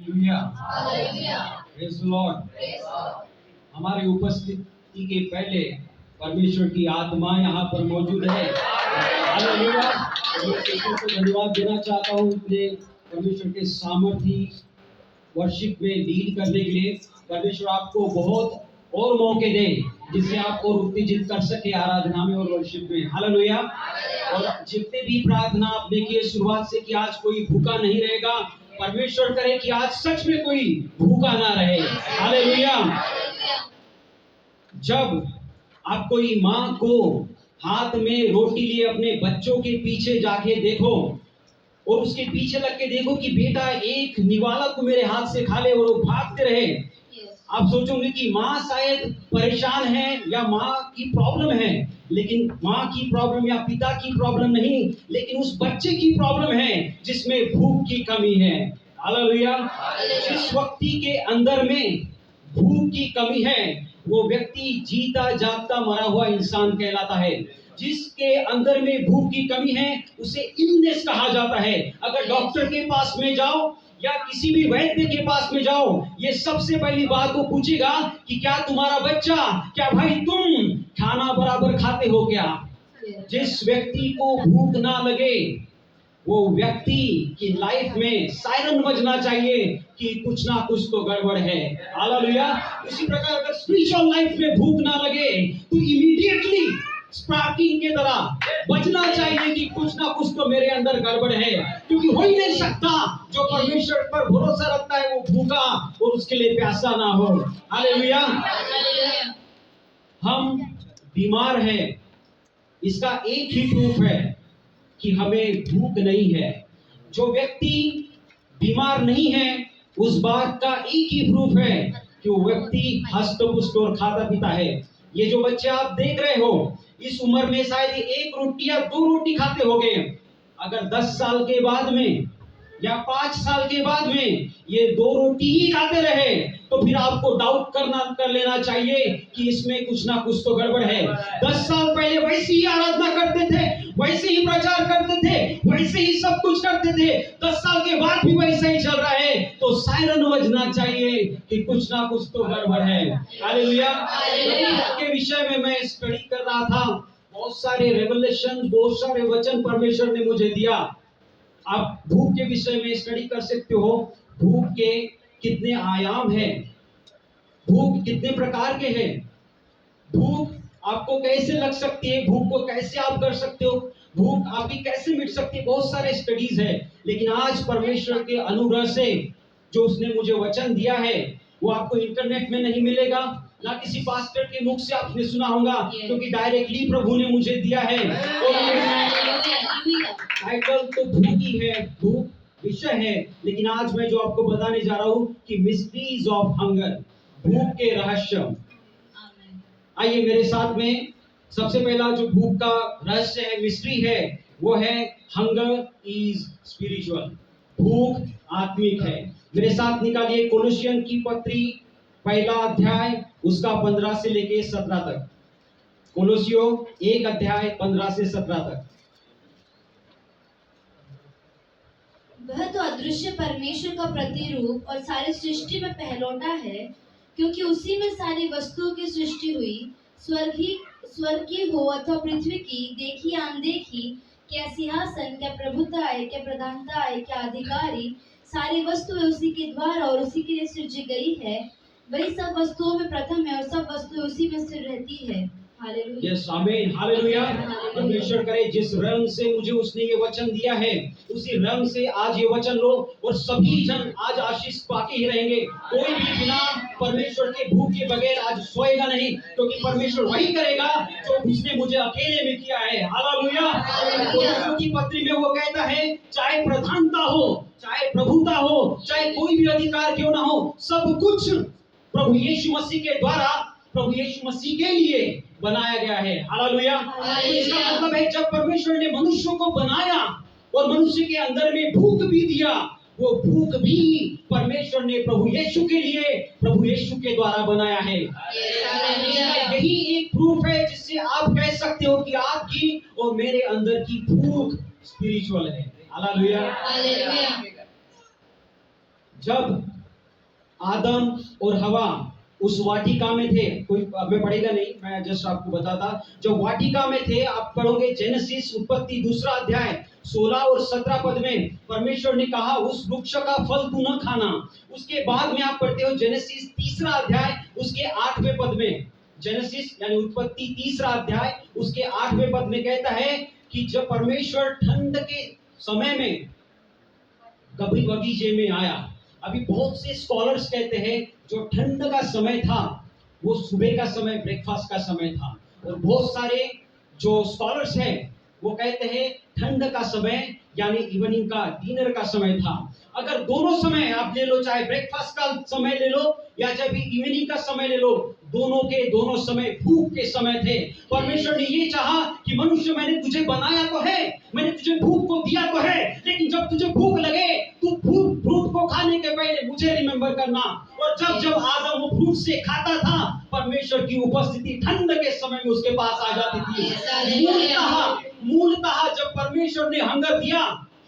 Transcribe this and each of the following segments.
Hallelujah, praise the Lord. हमारी उपस्थिति के पहले परमेश्वर की आत्मा यहाँ पर मौजूद है। हालेलुया। मैं ईश्वर को धन्यवाद देना चाहता हूँ अपने परमेश्वर के सामर्थी वर्शिप में लीड करने के लिए। परमेश्वर आपको बहुत और मौके दे जिससे आप और उत्तेजित कर सके आराधना में और वर्शिप में। हालेलुया। और जितने भी प्रार्थना आपने किए शुरुआत से कि आज कोई भूखा नहीं रहेगा, परमेश्वर करे कि आज सच में कोई भूखा ना रहे। हालेलुया। जब आप कोई माँ को हाथ में रोटी लिए अपने बच्चों के पीछे जाके देखो और उसके पीछे लग के देखो कि बेटा एक निवाला को मेरे हाथ से खा ले, और वो भागते रहे, आप सोचोगे कि माँ शायद परेशान है या माँ की प्रॉब्लम है, लेकिन माँ की प्रॉब्लम या पिता की प्रॉब्लम नहीं, लेकिन उस बच्चे की प्रॉब्लम है जिसमें भूख की कमी है। हालेलुया। जिस व्यक्ति के अंदर में भूख की कमी है वो व्यक्ति जीता जागता मरा हुआ इंसान कहलाता है। जिसके अंदर में भूख की कमी है उसे इलनेस कहा जाता है। अगर डॉक्टर के पास में जाओ या किसी भी वैद्य के पास में जाओ, ये सबसे पहली बात वो पूछेगा कि क्या तुम्हारा बच्चा, क्या भाई तुम खाना बराबर खाते हो क्या? जिस व्यक्ति को भूख ना लगे वो व्यक्ति की लाइफ में सायरन बजना चाहिए कि कुछ ना कुछ तो गड़बड़ है। हालेलुया। उसी प्रकार अगर स्पिरिचुअल लाइफ में भूख ना लगे तो इमीडिएटली स्पार्किंग की तरह बजना चाहिए कि कुछ ना कुछ तो मेरे अंदर गड़बड़ है, क्योंकि हो ही नहीं सकता जो परमेश्वर पर भरोसा रखता है वो भूखा और उसके लिए प्यासा ना हो। हालेलुया। हम बीमार हैं, इसका एक ही प्रूफ है कि हमें भूख नहीं है। जो व्यक्ति बीमार नहीं है उस बात का एक ही प्रूफ है कि वो व्यक्ति हष्ट पुष्ट और खाता पीता है। ये जो बच्चे आप देख रहे हो इस उम्र में शायद एक रोटी या 2 रोटी खाते होंगे। अगर 10 साल के बाद में या 5 साल के बाद में ये 2 रोटी ही खाते रहे तो फिर आपको डाउट कर लेना चाहिए कि इसमें कुछ ना कुछ तो गड़बड़ है। 10 साल पहले वैसे ही आराधना करते थे, वैसे ही प्रचार करते थे, वैसे ही सब कुछ करते थे, 10 साल के बाद भी वैसा ही चल रहा है, तो सायरन बजना चाहिए कि कुछ ना कुछ तो गड़बड़ है। हालेलुया। के विषय में मैं स्टडी कर रहा था, बहुत सारे रेवलेशन, बहुत सारे वचन परमेश्वर ने मुझे दिया। आप भूख के विषय में स्टडी कर सकते हो। भूख के कितने आयाम हैं, भूख कितने प्रकार के हैं, भूख आपको कैसे लग सकती है, भूख को कैसे आप कर सकते हो, भूख आपकी कैसे मिट सकती है, बहुत सारे स्टडीज है। लेकिन आज परमेश्वर के अनुग्रह से जो उसने मुझे वचन दिया है वो आपको इंटरनेट में नहीं मिलेगा, ना किसी पास्टर के मुख से आपने सुना होगा, क्योंकि डायरेक्टली प्रभु ने मुझे दिया है। टाइटल तो भूख ही है, भूख विषय है, लेकिन आज मैं जो आपको बताने जा रहा हूँ कि मिस्ट्रीज ऑफ हंगर, भूख के रहस्य। आइए मेरे साथ में, सबसे पहला जो भूख का रहस्य है, मिस्ट्री है, वो है हंगर इज स्पिरिचुअल, भूख आत्मिक है। मेरे साथ निकालिए कोलोसियन की पत्री पहला अध्याय उसका 15 से लेके 17 तक। कोलोसियो 1 अध्याय 15 से 17 तक। वह तो अदृश्य परमेश्वर का प्रतिरूप और सारी सृष्टि में पहलौठा है, क्योंकि उसी में सारी वस्तुओं की सृष्टि हुई, स्वर्ग की हो अथवा पृथ्वी की, देखी अनदेखी, क्या सिंहासन, क्या प्रभुता है, क्या प्रधानता है, क्या अधिकारी, सारी वस्तुएं उसी के द्वारा और उसी के लिए सृजी गई है। वही सब वस्तुओं में प्रथम है और सब वस्तुएं उसी में स्थिर रहती है। हालेलुया। यस, आमीन, हालेलुया। परमेश्वर करे जिस रंग से मुझे उसने ये वचन दिया है उसी रंग से आज ये वचन लो, और सभी जन आज आशीष पाके ही रहेंगे। कोई भी बिना परमेश्वर के भूख के बगैर आज सोएगा नहीं, क्योंकि परमेश्वर वही करेगा जो उसने मुझे अकेले में किया है। हालेलुया। कोलोसियों की पत्री में वो कहता है चाहे प्रधानता हो, चाहे प्रभुता हो, चाहे कोई भी अधिकार क्यों ना हो, सब कुछ प्रभु यीशु मसीह के द्वारा, प्रभु यीशु मसीह के लिए बनाया गया है। हालेलुया। तो इसका मतलब है जब परमेश्वर ने मनुष्य को बनाया और मनुष्य के अंदर में भूख भी दिया, वो भूख भी परमेश्वर ने प्रभु यीशु के लिए, प्रभु यीशु के द्वारा बनाया है। यही एक प्रूफ है जिससे आप कह सकते हो कि आपकी और मेरे अंदर की भूख स्पिरिचुअल है। हालेलुया। जब आदम और हवा उस वाटिका में थे, कोई अब मैं पढ़ेगा नहीं, मैं जस्ट आपको बताता, जब वाटिका में थे, आप पढ़ोगे जेनेसिस उत्पत्ति 2 अध्याय 16 और 17 पद में, परमेश्वर ने कहा उस वृक्ष का फल तू न खाना। उसके बाद में आप पढ़ते हो जेनेसिस 3 अध्याय उसके 8वें पद में, जेनेसिस यानी उत्पत्ति 3 अध्याय उसके 8वें पद में कहता है कि जब परमेश्वर ठंड के समय में कभी बगीचे में आया। अभी बहुत से स्कॉलर्स कहते हैं जो ठंड का समय था वो सुबह का समय, ब्रेकफास्ट का समय था, और बहुत सारे जो स्कॉलर्स हैं वो कहते हैं ठंड का समय यानी इवनिंग का, डिनर का समय था। अगर दोनों समय आप ले लो, चाहे ब्रेकफास्ट का समय ले लो या जब इवनिंग का समय ले लो, दोनों के दोनों समय भूख के समय थे। परमेश्वर ने ये चाहा कि मनुष्य मैंने तुझे बनाया तो है, मैंने तुझे भूख को दिया तो है, लेकिन जब तुझे भूख लगे तू फ्रूट को खाने के पहले मुझे रिमेंबर करना। और जब आदम वो फ्रूट से खाता था, परमेश्वर की उपस्थिति ठंड के समय में उसके पास आ जाती थी। मूलतः जब परमेश्वर ने हंगर दिया,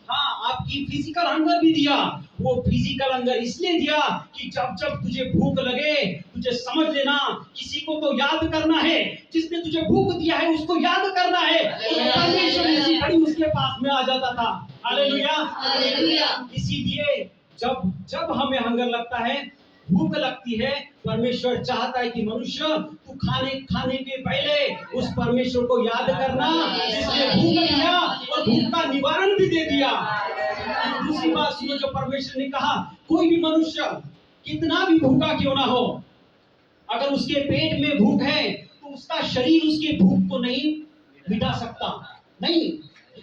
हाँ आपकी फिजिकल हंगर भी दिया, वो फिजिकल हंगर इसलिए दिया कि जब जब तुझे भूख लगे, तुझे समझ लेना किसी को तो याद करना है, जिसने तुझे भूख दिया है उसको याद करना है। परमेश्वर इसी घड़ी उसके पास में आ जाता था। हालेलुया। इसीलिए जब हमें हंगर लगता है, भूख लगती है, परमेश्वर चाहता है कि मनुष्य तू खाने के पहले उस परमेश्वर को याद करना जिसने भूख दिया और भूख का निवारण भी दे दिया। दूसरी बात सुनो, जो परमेश्वर ने कहा कोई भी मनुष्य कितना भी भूखा क्यों ना हो, अगर उसके पेट में भूख है तो उसका शरीर उसकी भूख को नहीं मिटा सकता। नहीं,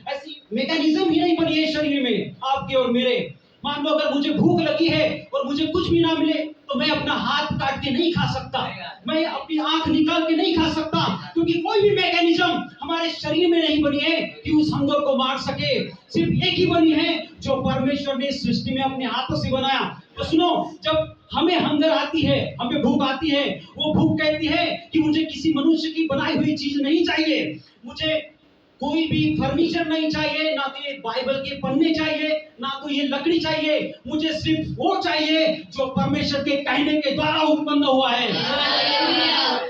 ऐसी मैकेनिज्म ही नहीं बनी है शरीर में आपके और मेरे। मान लो अगर मुझे भूख लगी है और मुझे कुछ भी ना मिले तो मैं अपना हाथ काट के नहीं खा सकता, मैं अपनी आंख निकाल के नहीं खा सकता, क्योंकि कोई भी मैकेनिज्म हमारे शरीर में नहीं बनी है कि उस हंगर को मार सके। सिर्फ एक ही बनी है जो परमेश्वर ने सृष्टि में अपने हाथों से बनाया। तो सुनो, जब हमें हंगर आती है, हमें भूख आती है, वो भूख कहती है कि मुझे किसी मनुष्य की बनाई हुई चीज नहीं चाहिए, मुझे कोई भी फर्नीचर नहीं चाहिए, ना तो ये बाइबल के पन्ने चाहिए, ना तो ये लकड़ी चाहिए, मुझे सिर्फ वो चाहिए जो परमेश्वर के कहने के द्वारा उत्पन्न हुआ है।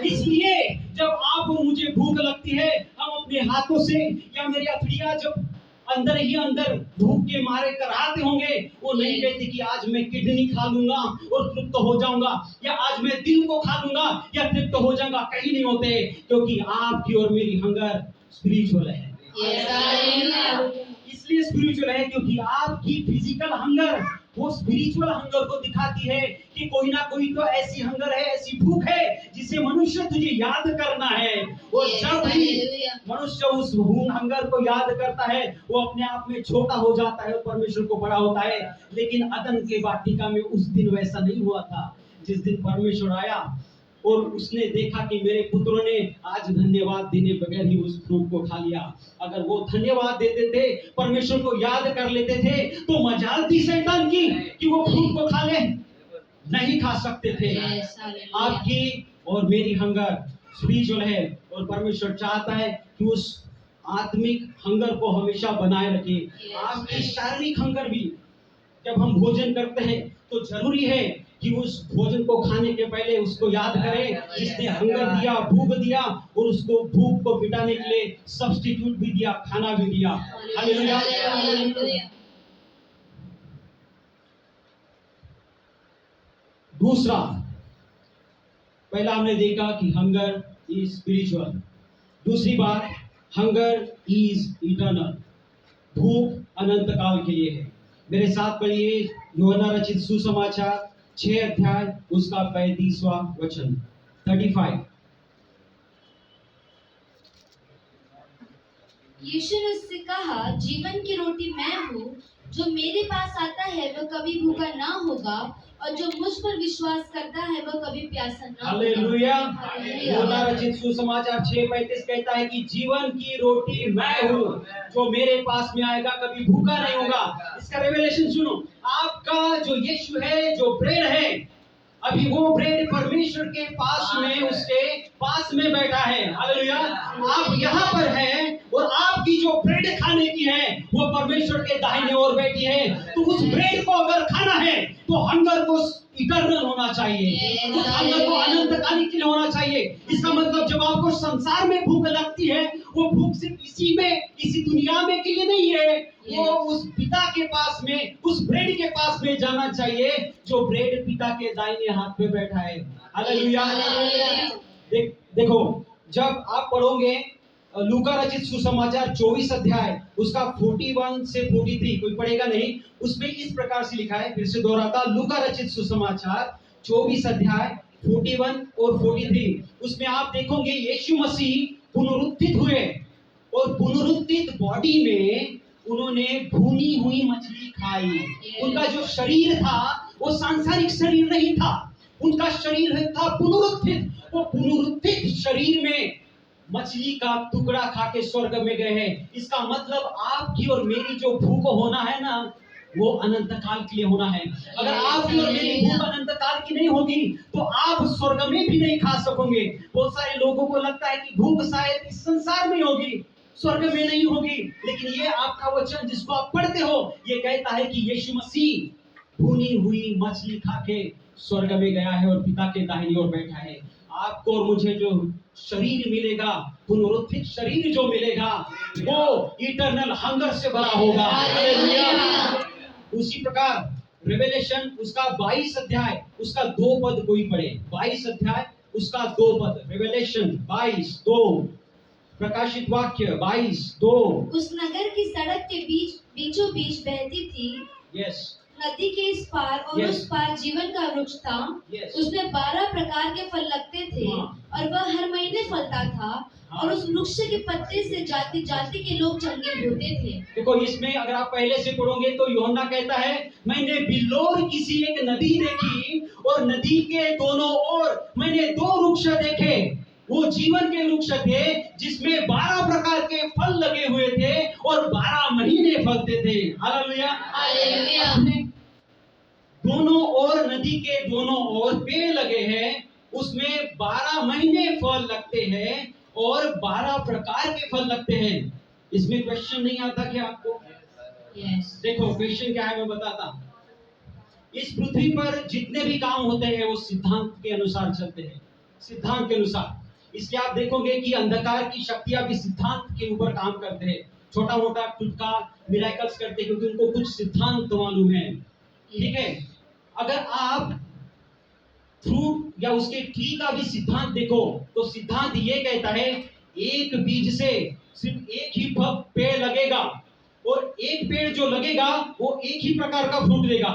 इसलिए जब आप और मुझे भूख लगती है, हम अपने हाथों से या मेरी हथेलियां जब अंदर ही अंदर भूख के मारे कराते होंगे, वो नहीं कहते कि आज मैं किडनी खा लूंगा और तृप्त हो जाऊंगा, या आज मैं दिल को खा लूंगा या तृप्त हो जाऊंगा, कहीं नहीं होते, क्योंकि आपकी और मेरी हंगर स्पिरिचुअल है। इसलिए स्पिरिचुअल है क्योंकि आपकी फिजिकल हंगर वो स्पिरिचुअल हंगर को दिखाती है कि कोई ना कोई तो ऐसी हंगर है, ऐसी भूख है जिसे मनुष्य तुझे याद करना है। और जब भी मनुष्य उस हंगर को याद करता है, वो अपने आप में छोटा हो जाता है और परमेश्वर को बड़ा होता है। लेकिन अदन के वाटिका में उस दिन वैसा नहीं हुआ था। जिस दिन परमेश्वर आया और उसने देखा कि मेरे पुत्रों ने आज धन्यवाद देने बगैर ही उस फ्रूट को खा लिया, अगर वो धन्यवाद देते थे, परमेश्वर को याद कर लेते थे, तो मजाल थी शैतान की कि वो फ्रूट को खा ले, नहीं खा सकते थे। आपकी और मेरी हंगर स्पिरिचुअल है और परमेश्वर चाहता है कि उस आत्मिक हंगर को हमेशा बनाए रखे। आपकी शारीरिक हंगर भी, जब हम भोजन करते हैं तो जरूरी है कि उस भोजन को खाने के पहले उसको याद करें जिसने हंगर दिया, भूख दिया, और उसको भूख को मिटाने के लिए सब्स्टिट्यूट भी दिया, खाना भी दिया। हालेलुया। दूसरा, पहला हमने देखा कि हंगर इज स्पिरिचुअल। दूसरी बात, हंगर इज इटर्नल, भूख अनंत काल के लिए है। मेरे साथ पढ़िए यूहन्ना रचित सुसमाचार 6 अध्याय उसका 35वां वचन 35। यीशु ने उससे कहा, जीवन की रोटी मैं हूँ, जो मेरे पास आता है वह कभी भूखा ना होगा, और जो मुझ पर विश्वास करता है वह कभी प्यासा ना होगा। हालेलुया। यूहन्ना रचित सुसमाचार 6:35 कहता है कि जीवन की रोटी मैं हूँ, जो मेरे पास में आएगा कभी भूखा नहीं होगा। इसका रेवलेशन सुनो, आपका जो यीशु है, जो ब्रेड है, अभी वो ब्रेड परमेश्वर के पास में, उसके पास में बैठा है। हालेलुया। आप यहाँ पर हैं और आपकी जो ब्रेड खाने की है वो परमेश्वर के दाहिने ओर बैठी है, तो उस ब्रेड को अगर खाना है तो हंगर को इटर्नल होना चाहिए, उस हंगर को अनंतकालिक के लिए होना चाहिए। इसका मतलब जब आपको संसार में भूख लगती है, वो भूख सिर्फ इसी दुनिया में के लिए नहीं है, वो उस पिता के पास में, उस ब्रेड के पास में जाना चाहिए जो ब्रेड पिता के दाहिने हाथ पे बैठा है। हालेलुया। देखो, जब आप पढ़ोगे लूका रचित सुसमाचार 24 अध्याय उसका 41 से 43, कोई पढ़ेगा नहीं, उसमें इस प्रकार से लिखा है, फिर से दोहराता, लूका रचित सुसमाचार 24 अध्याय 41 और 43, उसमें आप देखोगे यीशु मसीह पुनरुत्थित हुए और पुनरुत्थित बॉडी में उन्होंने भुनी हुई मछली खाई। उनका जो शरीर था वो सांसारिक शरीर नहीं था, उनका शरीर था पुनरुत्थित। वो पुनरुत्थित शरीर में मछली का टुकड़ा खा के स्वर्ग में गए हैं। इसका मतलब आपकी और मेरी जो भूख होना है ना, वो अनंत काल के लिए होना है। अगर आपकी और मेरी भूख अनंत काल की नहीं होगी तो आप स्वर्ग में भी नहीं खा सकोगे। बहुत सारे लोगों को लगता है कि भूख शायद इस संसार में होगी, स्वर्ग में नहीं होगी, लेकिन ये आपका वचन जिसको आप पढ़ते हो ये कहता है कि यीशु मसीह भुनी हुई मछली खा के स्वर्ग में गया है और पिता के दाहिनी ओर बैठा है। आपको और मुझे जो शरीर मिलेगा, पुनरुत्थित शरीर जो मिलेगा, वो इटर्नल हंगर से भरा होगा। हालेलुया। उसी प्रकार रेवेलेशन उसका 22 अध्याय उसका 2 पद कोई पढ़े, 22 अध्याय उसका 2 पद, रेवेलेशन 22:2, प्रकाशित वाक्य 22:2। उस नगर की सड़क के बीचों बीच बहती थी यस नदी के इस पार और Yes. उस पार जीवन का वृक्ष था। Yes. उसमें 12 प्रकार के फल लगते थे और वह हर महीने फलता था और उस वृक्ष के पत्ते से जाति जाति के लोग चंगे होते थे। देखो, इसमें अगर आप पहले से पढ़ोगे तो यूहन्ना कहता है, मैंने बिल्लोर किसी एक नदी देखी और नदी के दोनों ओर मैंने 2 वृक्ष देखे। वो जीवन के वृक्ष थे जिसमें 12 प्रकार के फल लगे हुए थे और 12 महीने फलते थे। हालेलुया। हालेलुया। दोनों ओर, नदी के दोनों ओर पेड़ लगे हैं, उसमें 12 महीने फल लगते हैं और 12 प्रकार के फल लगते हैं। इसमें क्वेश्चन नहीं आता क्या आपको? देखो क्वेश्चन क्या है मैं बताता। इस पृथ्वी पर जितने भी काम होते हैं वो सिद्धांत के अनुसार चलते हैं, सिद्धांत के अनुसार। इसलिए आप देखोगे कि अंधकार की शक्तियां भी सिद्धांत के ऊपर काम करते हैं, छोटा मोटा टुटका मिराकल्स करते हैं क्योंकि उनको कुछ सिद्धांत मालूम है। ठीक है, अगर आप फ्रूट या उसके ट्री का भी सिद्धांत देखो तो सिद्धांत ये कहता है एक बीज से सिर्फ एक ही पेड़ लगेगा और एक पेड़ जो लगेगा वो एक ही प्रकार का फ्रूट देगा,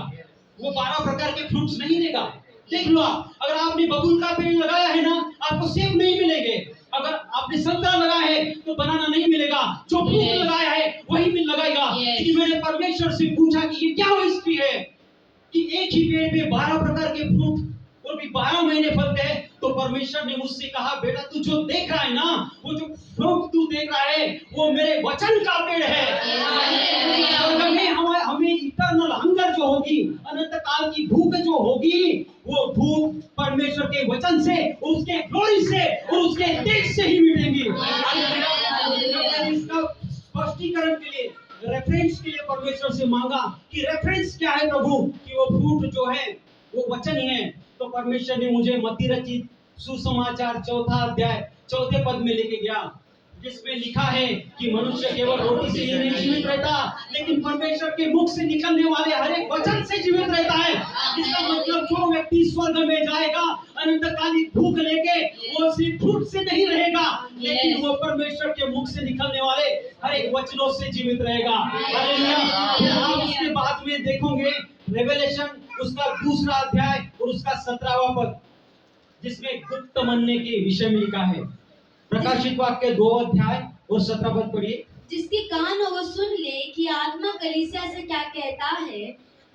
वो 12 प्रकार के फ्रूट्स नहीं देगा। देख लो, अगर आपने बबूल का पेड़ लगाया है ना, आपको सेब नहीं मिलेंगे। अगर आपने संतरा लगाया है तो बनाना नहीं मिलेगा। जो फ्रूट लगाया है वही मिल लगाएगा। लेकिन मैंने परमेश्वर से पूछा कि ये क्या हिस्ट्री है कि एक ही पेड़ पे 12 प्रकार के फ्रूट और भी 12 महीने फलते हैं। तो परमेश्वर ने मुझसे कहा, बेटा तू जो देख रहा है ना, वो जो फ्रूट तू देख रहा है वो मेरे वचन का पेड़ है। हमें इटर्नल हंगर जो होगी, अनंत काल की भूख जो होगी, वो भूख परमेश्वर के वचन से, उसके ग्लोरी से और उसके तेज से ही मिटेंगी। इसका स्पष्टीकरण के लिए, रेफरेंस के लिए परमेश्वर से मांगा कि रेफरेंस क्या है प्रभु, कि वो फ्रूट जो है वो वचन ही है। तो परमेश्वर ने मुझे मत्ती रचित सुसमाचार 4 अध्याय 4 पद में लेके गया, जिसमें लिखा है कि मनुष्य केवल रोटी से ही नहीं जीवित रहता, लेकिन परमेश्वर के मुख से निकलने वाले हर एक वचन से जीवित रहता है। इसका मतलब जो व्यक्ति स्वर्ग में जाएगा अनंतकालिक भूख लेके, वो सिर्फ फ्रूट से नहीं रहेगा, लेकिन वो परमेश्वर के मुख से निकलने वाले हर एक वचनों से जीवित रहेगा। हालेलुया। फिर आप उसके बाद में देखोगे रेवेलेशन उसका 2 अध्याय और उसका 17वां पद, जिसमें गुप्त मनने के विषय में लिखा है। प्रकाशित वाक्य 2 अध्याय और 17 पद पढ़िए। जिसके कान हो वो सुन ले कि आत्मा कलीसिया से क्या कहता है।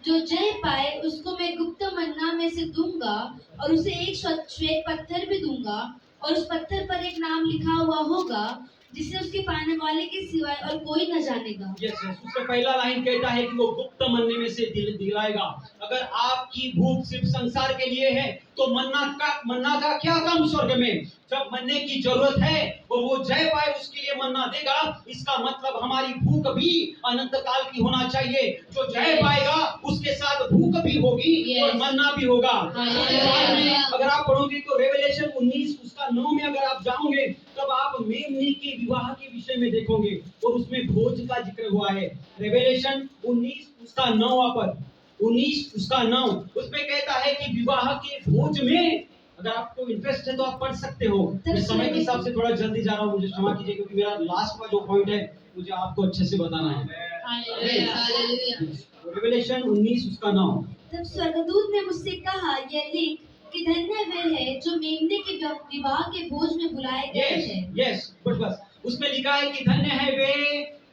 जो जय पाए उसको मैं गुप्त मन्ना में से दूंगा और उसे एक श्वेत पत्थर भी दूंगा और उस पत्थर पर एक नाम लिखा हुआ होगा जिसे उसके पाने वाले के सिवाय और कोई न जानेगा। यस, उसका पहला लाइन कहता है कि वो गुप्त मन्ने में से दिलाएगा। अगर आपकी भूख सिर्फ संसार के लिए है तो मन्ना का क्या काम स्वर्ग में? जब मरने की जरूरत है और वो जय पाए उसके लिए मरना देगा, इसका मतलब हमारी भूख भी अनंत काल की होना चाहिए। जो जय पाएगा उसके साथ भूख भी होगी और मरना भी होगा। उसके बाद में अगर आप पढ़ोगे तो रेवलेशन 19 उसका 9 में अगर आप जाओगे तब आप मेमने के विवाह के विषय में देखोगे और उसमें भोज का जिक्र हुआ है। रेवलेशन 19 उसका 9 पर 19 उसका 9 उसमें कहता है कि विवाह के भोज में, अगर आपको इंटरेस्ट है तो आप पढ़ सकते हो। मैं समय के हिसाब से थोड़ा जल्दी जा रहा हूँ, मुझे क्षमा कीजिए क्योंकि मेरा लास्ट का जो पॉइंट है मुझे आपको अच्छे से बताना है। रेवलेशन 19 उसका 9। तब स्वर्गदूत ने मुझसे कहा, यह लिख कि धन्य वे हैं जो मेमने के विवाह के भोज में बुलाए गए हैं। यस बस उसमें लिखा है कि धन्य है वे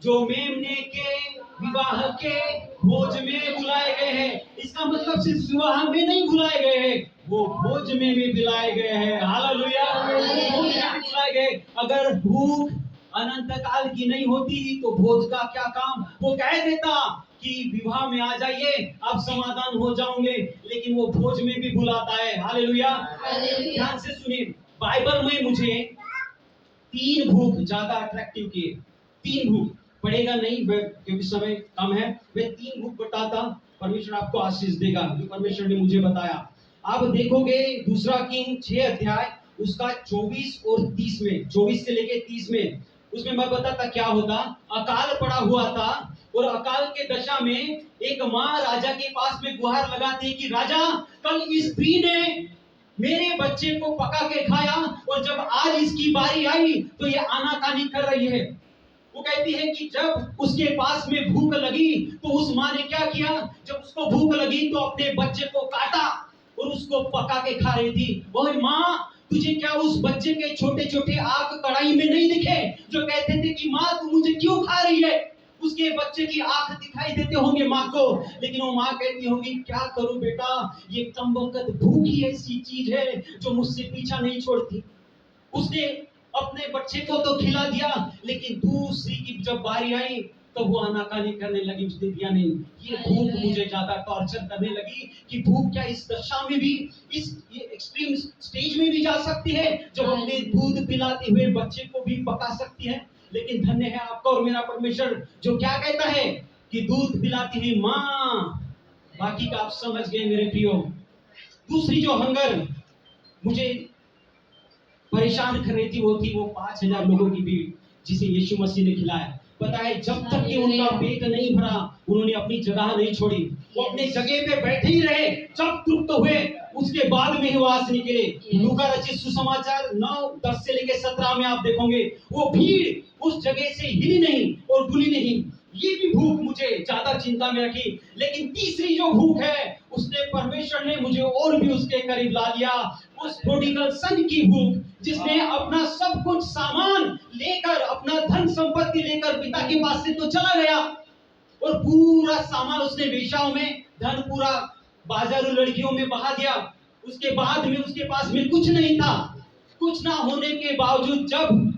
जो मेमने के विवाह के भोज में बुलाए गए हैं। इसका मतलब सिर्फ विवाह में नहीं बुलाए गए हैं, वो भोज में भी बुलाए गए हैं। हालेलुया, भोज में भी बुलाए गए। अगर भूख अनंत काल की नहीं होती तो भोज का क्या काम। वो कह देता कि विवाह में आ जाइए आप समाधान हो जाओगे, लेकिन वो भोज में भी बुलाता है। हालेलुया, ध्यान से सुनिए। बाइबल में मुझे 3 भूख ज्यादा अट्रैक्टिव किए। 3 भूख पढ़ेगा नहीं क्योंकि समय कम है। मैं 3 भूख बताता, परमेश्वर आपको आशीष देगा जो परमेश्वर ने मुझे बताया। आप देखोगे दूसरा किंग 6 अध्याय उसका 24 और 30 में, 24 से लेके 30 में, उसमें मैं बताता क्या होता। अकाल पड़ा हुआ था और अकाल के दशा में एक माँ राजा के पास में गुहार लगाती है कि राजा, कल इस स्त्री ने मेरे बच्चे को पका के खाया और जब आज इसकी बारी आई तो ये आनाकानी कर रही है। वो कहती है कि जब उसके पास में भूख लगी तो उस माँ ने क्या किया, जब उसको भूख लगी तो अपने बच्चे को काटा और उसको पका के खा रही थी। ओए माँ, तुझे क्या उस बच्चे के छोटे छोटे आंख कढ़ाई में नहीं दिखे जो कहते थे कि माँ तू मुझे क्यों खा रही है। उसके बच्चे की आंख दिखाई देते होंगे माँ को, लेकिन वो माँ कहती होगी क्या करूं बेटा, ये कमबख्त भूख ही ऐसी चीज है जो मुझसे पीछा नहीं छोड़ती। उसने अपने बच्चे को तो खिला दिया, लेकिन दूसरी की जब बारी आई तो वो आनाकानी करने लगी, उसने दिया नहीं। ये भूख मुझे ज्यादा टॉर्चर करने लगी कि भूख क्या इस दशा में भी, इस एक्सट्रीम स्टेज में भी जा सकती है जब अपने दूध पिलाते हुए बच्चे को भी पका सकती है। लेकिन धन्य है आपका और मेरा परमेश्वर जो क्या कहता है कि दूध पिलाती हुई माँ। बाकी का आप समझ गए मेरे प्रियो। दूसरी जो हंगर मुझे परेशान कर रही थी वो थी वो 5000 लोगों की भीड़ जिसे यीशु मसीह ने खिलाया। पता है जब तक कि उनका पेट नहीं भरा उन्होंने अपनी जगह नहीं छोड़ी, वो अपने जगह पे बैठे ही रहे। जब तृप्त हुए उसके बाद में ही वहां से निकले। लूका रचित सुसमाचार 9:10 से लेकर 17 में आप देखोगे वो भीड़ उस जगह से हिली नहीं और डुली नहीं। ये भी भूख मुझे ज्यादा चिंता में रखी। लेकिन तीसरी जो भूख है उसने परमेश्वर ने मुझे और भी उसके करीब ला लिया। उस प्रोडिगल सन की भूख जिसने अपना सब कुछ सामान लेकर, अपना धन संपत्ति लेकर पिता के पास से तो चला गया और पूरा सामान उसने वेश्याओं में, धन पूरा बाजारू लड़कियों में बहा दिया। उसके बाद में उसके पास में कुछ नहीं था। कुछ ना होने के बावजूद जब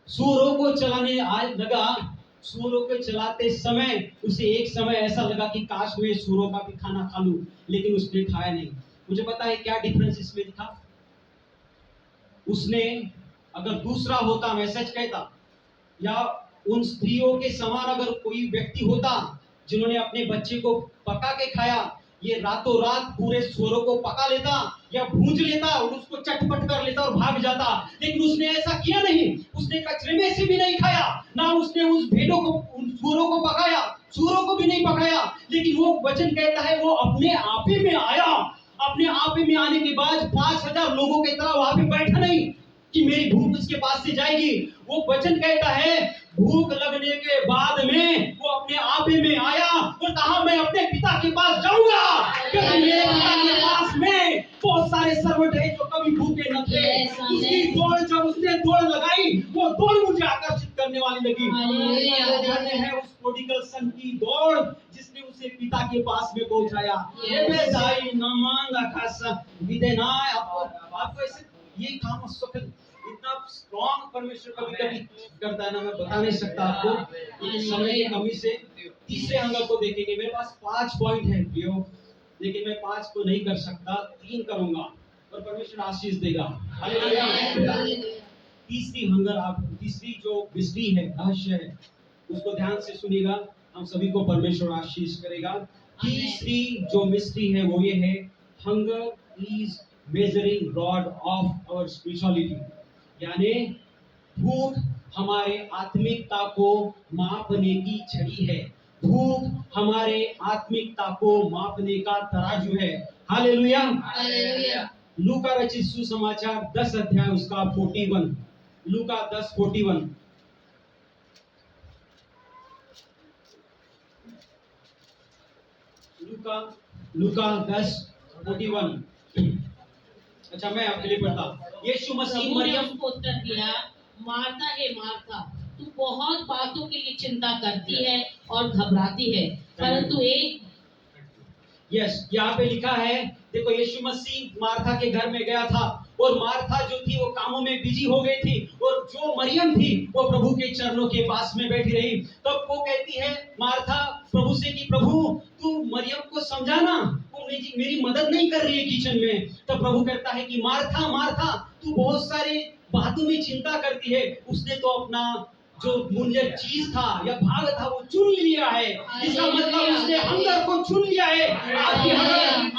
सूरों को चलाने आज लगा, सूरों को चलाते समय उसे एक समय ऐसा लगा कि काश मैं सूरों का भी खाना खा लूं, लेकिन उसने खाया नहीं। मुझे पता है क्या डिफरेंस इसमें दिखा। उसने अगर दूसरा होता, मैं सच कहता, या उन स्त्रियों के समान अगर कोई व्यक्ति होता जिन्होंने अपने बच्चे को पका के खाया, ये रातों रात पूरे सूरों को पका लेता या भूंज लेता और उसको चटपट कर लेता और भाग जाता। लेकिन उसने ऐसा किया नहीं। उसने कचरे में से भी नहीं खाया, ना उसने उस भेड़ों को, उन सूरों को पकाया, सूरों को भी नहीं पकाया। लेकिन वो वचन कहता है वो अपने आप ही में आया। अपने आप ही में आने के बाद 5000 लोगों की तरह वहां पे बैठा नहीं कि मेरी भूख उसके पास से जाएगी। वो वचन कहता है भूख लगने के बाद में वो अपने आप ही में आया और कहा मैं अपने पिता के पास जाऊंगा, क्योंकि मेरे पिता के पास में बहुत सारे सर्वेंट हैं जो कभी भूखे न थे। उसकी दौड़ जब उसने दौड़ लगाई वो दौड़ मुझे आकर्षित करने वाली लगी। धन्य है उस प्रोडिगल सन की दौड़ जिसने उसे पिता के पास में पहुंचाया। आपको ऐसे ये काम इतना स्ट्रॉन्ग परमेश्वर कभी कभी करता है ना, मैं बता नहीं सकता आपको। समय की कमी से तीसरे अंगल को देखेंगे। मेरे पास 5 पॉइंट है प्रियो, लेकिन मैं 5 को नहीं कर सकता, 3 करूंगा। और परमेश्वर आशीष देगा। हालेलुया। तीसरी जो मिस्ट्री है, रहस्य है, उसको ध्यान से सुनिएगा, हम सभी को परमेश्वर आशीष करेगा। तीसरी जो मिस्ट्री है वो ये है, hunger is measuring rod of our spirituality, यानी भूख हमारे आत्मिकता को मापने की छड़ी है। भूख हमारे आत्मिकता को मापने का तराजू है। हालेलुया। हालेलुया। लूका रचित सुसमाचार 10 अध्याय उसका 41, लूका 10:41। लूका 10:41। अच्छा, मैं आपके लिए पढ़ता। यीशु मसीह प्रभु ने मरियम उसको उत्तर दिया, मार्था हे मार्था, तू बहुत बातों के लिए चिंता करती है और घबराती है, परंतु एक यहाँ पे लिखा है, देखो यीशु मसीह मार्था के घर में गया था और मार्था जो थी वो कामों में बिजी हो गई थी, और जो मरियम थी वो प्रभु के चरणों के पास में बैठी रही। तब वो कहती है मार्था प्रभु से कि प्रभु तू मरियम को समझाना, वो मेरी मदद नहीं कर रही है किचन में। तब प्रभु कहता है कि मार्था मार्था, तू बहुत सारे बातों में चिंता करती है, उसने तो अपना जो मूल्य चीज था या भाग था वो चुन लिया है। इसका मतलब उसने हंगर को चुन लिया है।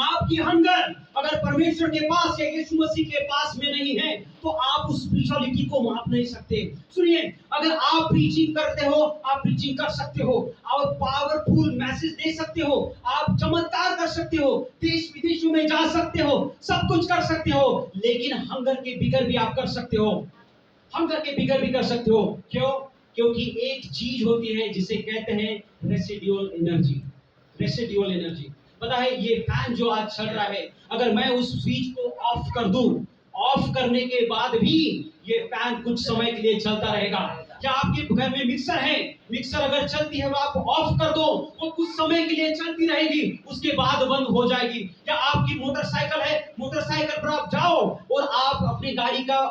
आपकी हंगर अगर परमेश्वर के पास या यीशु मसीह के पास में नहीं है तो आप उस स्पिरिचुअलिटी को माप नहीं सकते। सुनिए, अगर आप प्रीचिंग करते हो, आप प्रीचिंग कर सकते हो, आप पावरफुल मैसेज दे सकते हो, आप चमत्कार कर सकते हो, देश विदेशों में जा सकते हो, सब कुछ कर सकते हो, लेकिन हंगर के बिगर भी आप कर सकते हो। हंगर के बिगर भी कर सकते हो। क्यों? क्योंकि एक चीज होती है जिसे कहते हैं रेसिडुअल एनर्जी। रेसिडुअल एनर्जी, पता है ये फैन जो आज चल रहा है, अगर मैं उस स्विच को ऑफ कर दूं, ऑफ करने के बाद भी ये फैन कुछ समय के लिए चलता रहेगा। क्या आपके घर में मिक्सर है? मिक्सर अगर चलती है वो आप ऑफ कर दो, वो कुछ समय के लिए चलती रहेगी, उसके बाद बंद हो जाएगी। या आपकी मोटरसाइकिल है, मोटरसाइकिल पर आप जाओ और आप अपनी गाड़ी का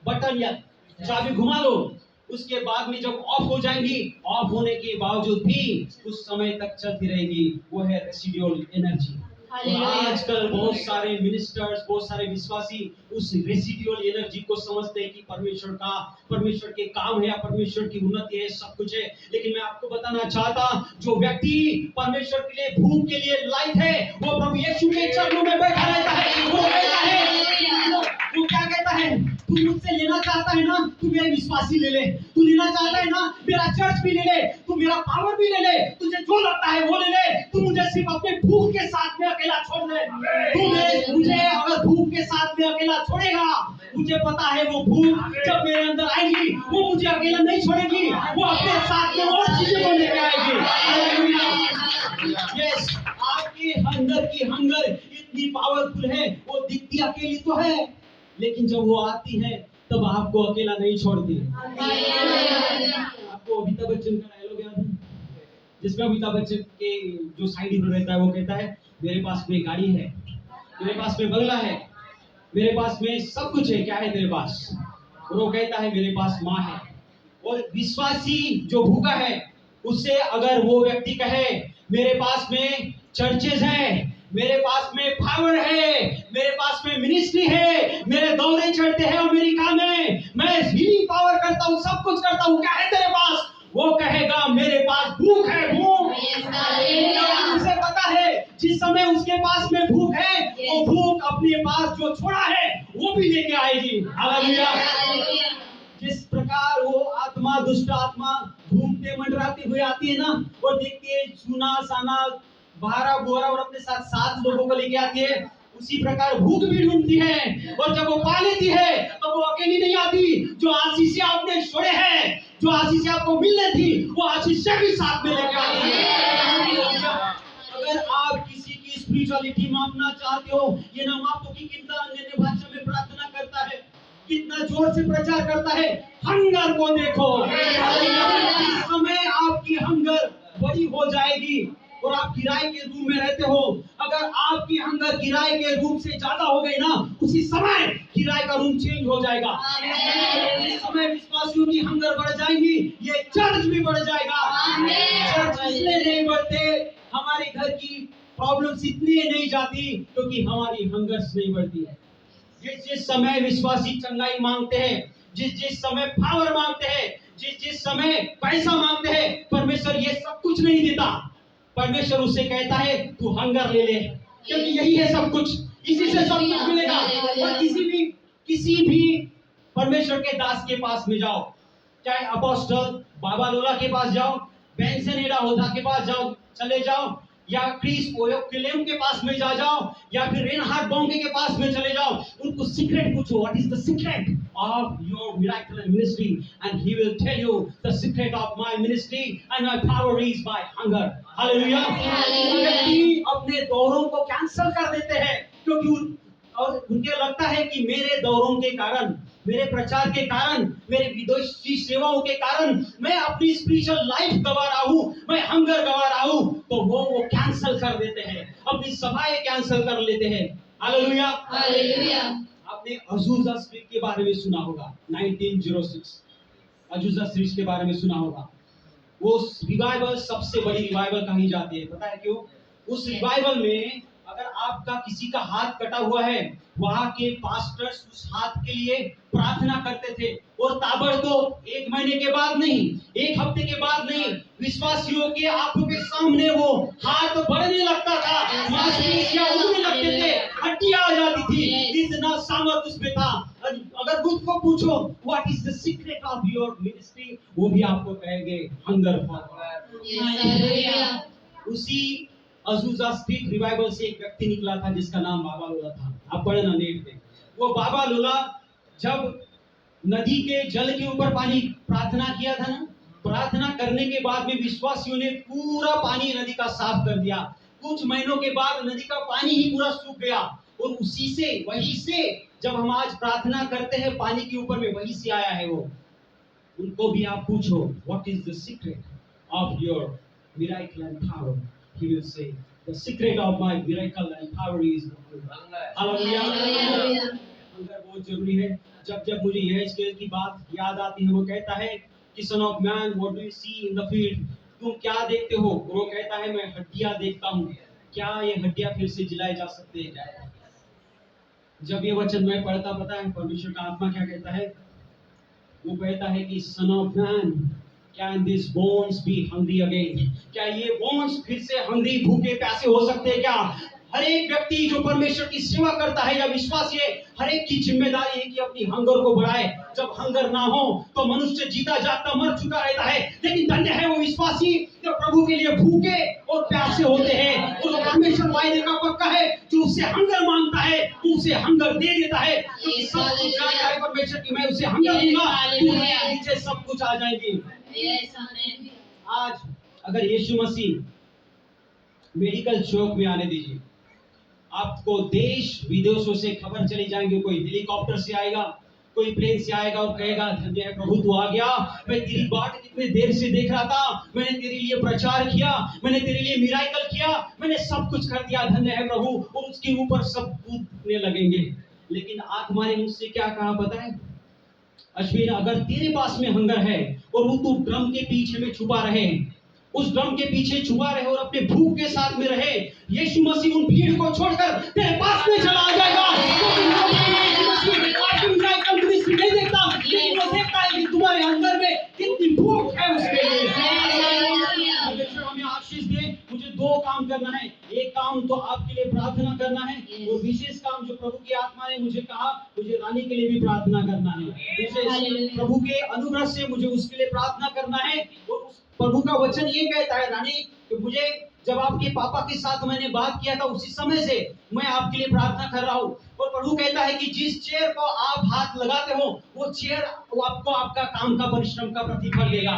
बटन या चाबी घुमा लो, उसके बाद में जब ऑफ हो जाएंगी, ऑफ होने के बावजूद भी कुछ समय तक चलती रहेगी, वो है रेसिडुअल एनर्जी। और आजकल बहुत सारे मिनिस्टर्स, बहुत सारे विश्वासी उस रेसिडुअल एनर्जी को समझते हैं कि परमेश्वर के काम है या परमेश्वर की उन्नति है, सब कुछ है। लेकिन मैं आपको बताना चाहता, जो व्यक्ति परमेश्वर के लिए भूख के लिए लायक है, वो प्रभु यीशु के चरणों में बैठा रहता है। वो कहता है, वो क्या कहता है, तू मुझसे लेना चाहता है ना, तू मेरे विश्वासी ले ले। तू लेना चाहता है ना, मेरा चर्च भी ले ले, तू मेरा पावर भी ले ले, तुझे जो लगता है वो ले ले, तू मुझे सिर्फ अपने भूख के साथ में अकेला छोड़ दे। तू मुझे अगर भूख के साथ में अकेला छोड़ेगा, मुझे पता है वो भूख जब मेरे अंदर आएगी वो मुझे अकेला नहीं छोड़ेगी, वो अपने साथ में और चीजों को लेकर आएगी। यस, आपके अंदर की हंगर इतनी पावरफुल है, वो दिखती अकेली तो है, लेकिन जब वो आती है तब आपको अकेला नहीं छोड़ती। आपको अमिताभ बच्चन का डायलॉग याद है, जिसमें अमिताभ बच्चन के जो साइड हीरो रहता है वो कहता है, मेरे पास में गाड़ी है, मेरे पास में बंगला है, मेरे पास में सब कुछ है, क्या है तेरे पास? और वो कहता है मेरे पास माँ है। और विश्वासी जो भूखा है, उससे अगर वो व्यक्ति कहे मेरे पास में चर्चेज है, मेरे पास में पावर है, मेरे पास में मिनिस्ट्री है, मेरे दौरे चढ़ते हैं अमेरिका में, मैं हीलिंग पावर करता हूँ, सब कुछ करता हूँ, क्या है तेरे पास? वो कहेगा मेरे पास भूख है, भूख। उसे पता है जिस समय उसके पास में भूख है, वो भूख अपने पास जो छोड़ा है वो भी लेके आएगी। हालेलुया। जिस प्रकार वो आत्मा, दुष्ट आत्मा घूमते मंडराते हुए आती है ना, और देखती है सुना साना बारह बोरा और अपने साथ 7 लोगों को लेके आती है, उसी प्रकार भूख भी ढूंढती है, और जब वो पा लेती है तो वो अकेली नहीं आती। जो आशीष आपने छोड़े हैं, जो आशीष आपको मिलने थी, वो आशीष भी साथ में लेके आती है। अगर आप किसी की स्पिरिचुअलिटी मापना चाहते हो, ये ना मापो कि कितना अन्य भाषा में प्रार्थना करता है, कितना जोर से प्रचार करता है, हंगर को देखो। इस समय आपकी हंगर बड़ी हो जाएगी और आप किराए के रूम में रहते हो, अगर आपकी हंगर किराए के रूम से ज्यादा हो गई ना, उसी समय किराए का रूम चेंज हो जाएगा। इस समय विश्वासियों की हंगर बढ़ जाएगी, ये चर्च भी बढ़ जाएगा। चर्च इसलिए नहीं बढ़ते, हमारे घर की प्रॉब्लम्स इतनी नहीं जाती क्योंकि हमारी हंगर्स नहीं बढ़ती है। जिस समय विश्वासी चंगाई मांगते हैं, जिस समय पावर मांगते हैं, जिस समय पैसा मांगते हैं, परमेश्वर ये सब कुछ नहीं देता। परमेश्वर उससे कहता है तू हंगर ले ले, क्योंकि यही है सब कुछ, इसी से सब कुछ मिलेगा। और किसी भी परमेश्वर के दास के पास में जाओ, चाहे अपोस्टल बाबा लोला के पास जाओ, बेंसन एडा होदा के पास जाओ, चले जाओ, या क्रिस ओयोकिलेम के पास में जाओ, या फिर रेनहार्ड बॉम्बे के पास में चले जाओ, उनको सीक्रेट पूछो, what is the secret of your miracle ministry, and he will tell you the secret of my ministry and my power is my hunger. Hallelujah. व्यक्ति अपने दौरों को कैंसिल कर देते हैं क्योंकि और उनके लगता है कि मेरे दौरों के कारण, मेरे प्रचार के कारण, मेरे विदेशी सेवाओं के कारण मैं अपनी स्पिरिचुअल लाइफ गवा रहा हूं, मैं हंगर गवा रहा हूं, तो वो कैंसिल कर देते हैं, अपनी सभाएं कैंसिल कर लेते हैं। हालेलुया। हालेलुया। आपने अजूजा स्ट्रीट के बारे में सुना होगा, 1906 अजूजा स्ट्रीट के बारे में सुना होगा। वो रिवाइवल सबसे बड़ी रिवाइवल कही जाती है, पता है क्यों? उस रिवाइवल में अगर आपका किसी का हाथ कटा हुआ है, वहां के पास्टर्स उस हाथ के लिए प्रार्थना करते थे, और ताबड़तोड़ 1 महीने के बाद नहीं, 1 हफ्ते के बाद नहीं, विश्वासियों के आंखों के सामने वो हाथ बढ़ने लगता था, मांसपेशियां उड़ने लगते थे, हड्डियां आ जाती थी, इतना सामर्थ उसमें था। अगर मुझको पूछो what is the secret of your ministry, वो भी आपको कहेंगे हंगर फॉर। उसी अजूजा स्ट्रीट रिवाइवल से एक व्यक्ति निकला था जिसका नाम बाबा लोला था। आप पढ़े ना नेट पे। वो बाबा लोला जब नदी के जल के ऊपर पानी प्रार्थना किया था ना, प्रार्थना करने के बाद में विश्वासियों ने पूरा पानी नदी का साफ कर दिया। कुछ महीनों के बाद नदी का पानी ही पूरा सूख गया, और वही से जब हम आज प्रार्थना करते हैं पानी के ऊपर में, वही से आया है वो। उनको भी आप पूछो what is the secret of your miracle and power, he will say the secret of my miracle and power is hunger. Hallelujah. Hunger बहुत जरूरी है। जब मुझे यहेजकेल की बात याद आती है, वो कहता है कि son of man what do you see in the field, तुम क्या देखते हो? वो कहता है मैं हड्डियां देखता हूँ, क्या ये हड्डियां फिर से जिलाई जा सकती है क्या? जब ये वचन मैं पढ़ता, पता है परमेश्वर का आत्मा क्या कहता है? वो कहता है कि son of man, can these bones be hungry again? क्या ये बोन्स फिर से हंग्री, भूखे प्यासे हो सकते हैं क्या? हर एक व्यक्ति जो परमेश्वर की सेवा करता है या विश्वासी है, हर एक की जिम्मेदारी है कि अपनी हंगर को बढ़ाए। जब हंगर ना हो तो मनुष्य जीता जागता मर चुका रहता है, लेकिन धन्य है वो विश्वासी जो प्रभु के लिए भूखे और प्यासे होते हैं, और परमेश्वर वायदे का पक्का है, जो उससे हंगर मांगता है तो उसे हंगर दे देता है। तो सब कुछ जानता है परमेश्वर की मैं उसे हंगर दूंगा, नीचे सब कुछ आ जाएगी। आज अगर यीशु मसीह मेडिकल चौक में आने दीजिए, आपको देश विदेशों से खबर चली जाएंगे, कोई हेलीकॉप्टर से आएगा, कोई प्लेन से आएगा और कहेगा धन्य है प्रभु तू आ गया, मैं तेरी बाट कितने देर से देख रहा था, मैंने तेरे लिए प्रचार किया, मैंने तेरे लिए मिराकल किया, मैंने सब कुछ कर दिया, धन्य है प्रभु। और उसके ऊपर सब कूदने लगेंगे। लेकिन आत्मा ने मुझसे क्या कहा पता है? अश्विन, अगर तेरे पास में हंगर है और वो तू ड्रम के पीछे में छुपा रहे, उस ड्रम के पीछे छुपा रहे और अपने भूख के साथ में रहे, यीशु मसीह उन भीड़ को छोड़कर तेरे पास में चला आ जाएगा। नहीं देखता, लेकिन वो देखता है कि तुम्हारे अंदर में कितनी भूख है उसके लिए। हमें आशीष दे। मुझे 2 काम करना है। एक काम तो आपके लिए प्रार्थना करना है, और विशेष काम जो प्रभु की आत्मा ने मुझे कहा, मुझे रानी के लिए भी प्रार्थना करना है। विशेष प्रभु के अनुग्रह से मुझे उसके लिए प्रार्थना करना है। और प्रभु का वचन ये कहता है रानी कि मुझे जब आपके पापा के साथ मैंने बात किया था, उसी समय से मैं आपके लिए प्रार्थना कर रहा हूँ। और प्रभु कहता है कि जिस चेयर को आप हाथ लगाते हो, वो चेयर आपको आपका काम का परिश्रम का प्रतिफल देगा।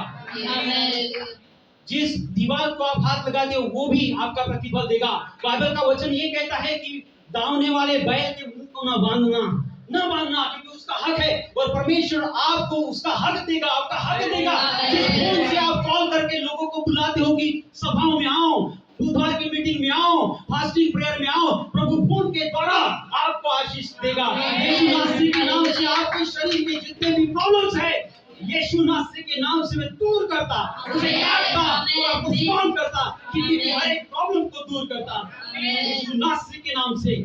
जिस दीवार को आप हाथ लगाते हो, वो भी आपका प्रतिफल देगा। बाइबल का वचन ये कहता है कि दावने वाले बैल के मुंह को न बांधना, क्योंकि उसका हक है, और परमेश्वर आपको उसका हक देगा, आपका हक देगा। जिस फोन से आप कॉल करके लोगों को बुलाते हो कि सभाओं में आओ, बुधवार की मीटिंग में आओ, फास्टिंग प्रेयर में आओ, प्रभु फोन के द्वारा आपको आशीष देगा। यीशु मसीह के नाम से आपके शरीर में जितने भी प्रॉब्लम्स है, यीशु मसीह के नाम से मैं दूर करता, उसे काटता और आपको फोन करता, कि हर एक प्रॉब्लम को दूर करता, यीशु मसीह के नाम से।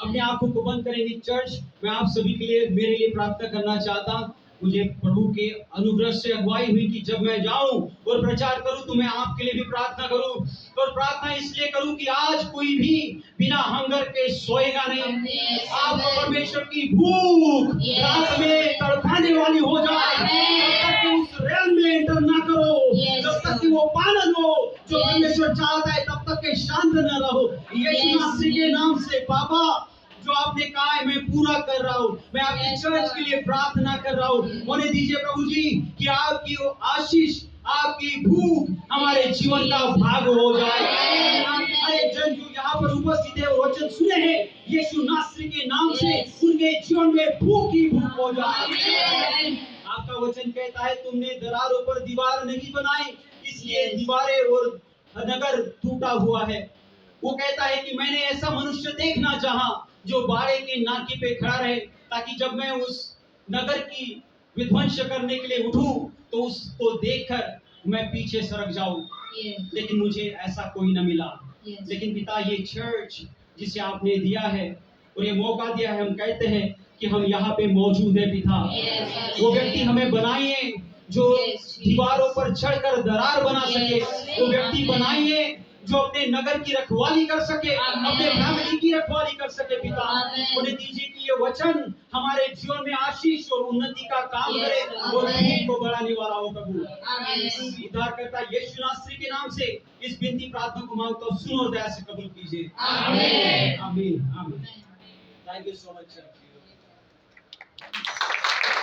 अपने आंखों को बंद करेंगे चर्च। मैं आप सभी के लिए, मेरे लिए प्रार्थना करना चाहता हूं। मुझे प्रभु के अनुग्रह से अगुवाई हुई कि जब मैं जाऊं और प्रचार करूं तो मैं आपके लिए भी प्रार्थना करूं, और प्रार्थना इसलिए करूं कि आज कोई भी बिना हंगर के सोएगा नहीं। आपको परमेश्वर की भूख Yes. रात में तड़पाने वाली हो जाए। Amen. जब तक कि उस रेल में एंटर ना करो, Yes. जब तक कि वो पालन हो जो Yes. परमेश्वर चाहता है, तब तक के शांत न रहो। यीशु Yes. मसीह के नाम से बाबा, जो आपने कहा है मैं पूरा कर रहा हूँ। मैं आपकी Yes, चर्च के लिए प्रार्थना कर रहा हूँ। होने दीजिए प्रभु जी कि आपकी वो आशीष, आपकी भूख हमारे Yes, जीवन का Jesus. भाग हो जाए। Amen. हर एक जन जो यहाँ पर उपस्थित है और वचन सुने हैं, यीशु नासरी के नाम से Yes. उनके जीवन में भूख ही भूख हो जाए। Amen. आपका वचन कहता है तुमने दरारों पर दीवार नहीं बनाई, इसलिए Yes. दीवारें और नगर टूटा हुआ है। वो कहता है कि मैंने ऐसा मनुष्य देखना चाहा जो बाड़े के नाकी पे खड़ा रहे, ताकि जब मैं उस नगर की विध्वंस करने के लिए उठूं तो उसको देखकर मैं पीछे सरक जाऊं। Yes. लेकिन मुझे ऐसा कोई न मिला। Yes. लेकिन पिता, ये चर्च जिसे आपने दिया है और ये मौका दिया है, हम कहते हैं कि हम यहाँ पे मौजूद है पिता। Yes. वो व्यक्ति हमें बनाइए जो Yes, दीवारों पर चढ़कर दरार बना सके। Yes. वो व्यक्ति बनाइए जो अपने नगर की रखवाली कर सके, Amen. अपने फैमिली की रखवाली कर सके पिता। Amen. उन्हें दीजिए कि ये वचन हमारे जीवन में आशीष और उन्नति का काम Yes, करे और Amen. भीड़ को बढ़ाने वाला हो प्रभु। Amen. उद्धारकर्ता यीशु नासरी के नाम से इस विनती प्रार्थना को मांगता हूँ, सुनो और दया से कबूल कीजिए। Amen. आमीन आमीन। Thank you so much.